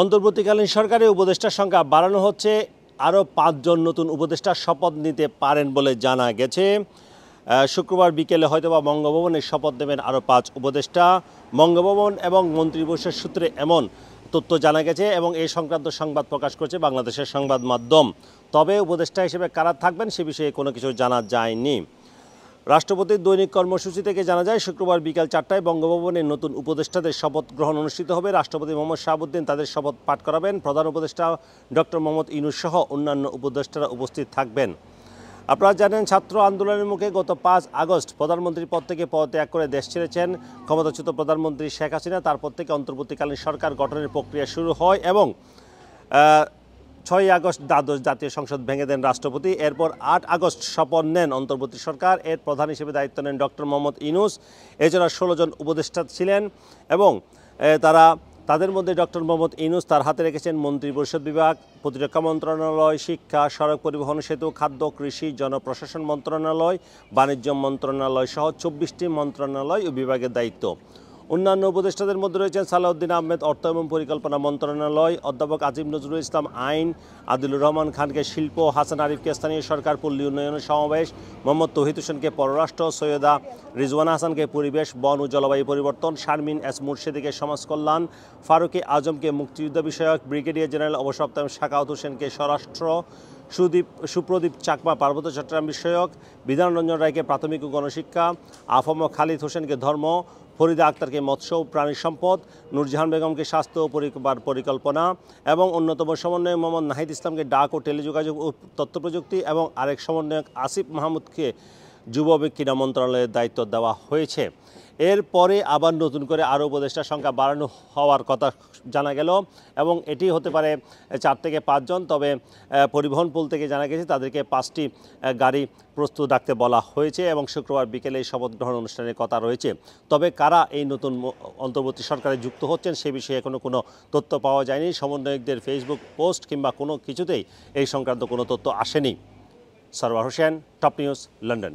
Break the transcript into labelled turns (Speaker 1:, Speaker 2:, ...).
Speaker 1: অন্তর্বর্তীকালীন সরকারের উপদেষ্টার সংখ্যা বাড়ানো হচ্ছে। আরও ৫ জন নতুন উপদেষ্টা শপথ নিতে পারেন বলে জানা গেছে। শুক্রবার বিকেলে হয়তোবা বঙ্গভবনে শপথ নেবেন আরও ৫ উপদেষ্টা। বঙ্গভবন এবং মন্ত্রিপরিষদ সূত্রে এমন তথ্য জানা গেছে এবং এই সংক্রান্ত সংবাদ প্রকাশ করেছে বাংলাদেশের সংবাদ মাধ্যম। তবে উপদেষ্টা হিসেবে কারা থাকবেন সে বিষয়ে কোনো কিছু জানা যায়নি। রাষ্ট্রপতির দৈনিক কর্মসূচি থেকে জানা যায় শুক্রবার বিকেল ৪টায় বঙ্গভবনে নতুন উপদেষ্টাদের শপথ গ্রহণ অনুষ্ঠিত হবে। রাষ্ট্রপতি মোহাম্মদ শাহাবুদ্দিন তাদের শপথ পাঠ করাবেন। প্রধান উপদেষ্টা ডক্টর মোহাম্মদ ইউনূস সহ অন্যান্য উপদেষ্টারা উপস্থিত থাকবেন। আপনারা জানেন, ছাত্র আন্দোলনের মুখে গত ৫ আগস্ট প্রধানমন্ত্রীর পদ থেকে পদত্যাগ করে দেশ ছেড়েছেন ক্ষমতাচ্যুত প্রধানমন্ত্রী শেখ হাসিনা। তারপর থেকে অন্তর্বর্তীকালীন সরকার গঠনের প্রক্রিয়া শুরু হয় এবং ৬ আগস্ট দ্বাদশ জাতীয় সংসদ ভেঙে দেন রাষ্ট্রপতি। এরপর ৮ আগস্ট শপথ নেন অন্তর্বর্তী সরকার। এর প্রধান হিসেবে দায়িত্ব নেন ডক্টর মোহাম্মদ ইউনূস। এছাড়া ১৬ জন উপদেষ্টা ছিলেন এবং তাদের মধ্যে ডক্টর মোহাম্মদ ইউনূস তার হাতে রেখেছেন মন্ত্রিপরিষদ বিভাগ, প্রতিরক্ষা মন্ত্রণালয়, শিক্ষা, সড়ক পরিবহন, সেতু, খাদ্য, কৃষি, জনপ্রশাসন মন্ত্রণালয়, বাণিজ্য মন্ত্রণালয় সহ ২৪টি মন্ত্রণালয় ও বিভাগের দায়িত্ব। অন্যান্য উপদেষ্টাদের মধ্যে রয়েছেন সালাউদ্দিন আহমেদ অর্থ এবং পরিকল্পনা মন্ত্রণালয়, অধ্যাপক আজিম নজরুল ইসলাম আইন, আদিলুর রহমান খানকে শিল্প, হাসান আরিফকে স্থানীয় সরকার পল্লী উন্নয়ন সমাবেশ, মোহাম্মদ তৌহিদ হোসেনকে পররাষ্ট্র, সৈয়দা রিজওয়ানা হাসানকে পরিবেশ, বন ও জলবায়ু পরিবর্তন, শারমিন এস মুর্শেদীকে সমাজ কল্যাণ, ফারুকে আজমকে মুক্তিযুদ্ধ বিষয়ক, ব্রিগেডিয়ার জেনারেল অবসরপ্রাপ্ত সাখাওয়াত হোসেনকে স্বরাষ্ট্র, সুপ্রদীপ চাকমা পার্বত্য চট্টগ্রাম বিষয়ক, বিধানরঞ্জন রায়কে প্রাথমিক ও গণশিক্ষা, আফম খালিদ হোসেনকে ধর্ম, ফরিদা আক্তারকে মৎস্য ও প্রাণী সম্পদ, নূরজাহান বেগমকে স্বাস্থ্য ও পরিকল্পনা এবং অন্যতম সমন্বয়ক মোহাম্মদ নাহিদ ইসলামকে ডাক ও টেলিযোগাযোগ ও তথ্য প্রযুক্তি এবং আরেক সমন্বয়ক আসিফ মাহমুদকে যুব ক্রীড়া মন্ত্রণালয়ের দায়িত্ব দেওয়া হয়েছে। এরপরে আবার নতুন করে আরও উপদেষ্টার সংখ্যা বাড়ানো হওয়ার কথা জানা গেল এবং এটি হতে পারে ৪ থেকে ৫ জন। তবে পরিবহন পুল থেকে জানা গেছে তাদেরকে ৫টি গাড়ি প্রস্তুত রাখতে বলা হয়েছে এবং শুক্রবার বিকেলে এই শপথ গ্রহণ অনুষ্ঠানের কথা রয়েছে। তবে কারা এই নতুন অন্তর্বর্তী সরকারে যুক্ত হচ্ছেন সে বিষয়ে এখনও কোনো তথ্য পাওয়া যায়নি। সমন্বয়কদের ফেসবুক পোস্ট কিংবা কোনো কিছুতেই এই সংক্রান্ত কোনো তথ্য আসেনি। Sarwar Hossain, top news, London.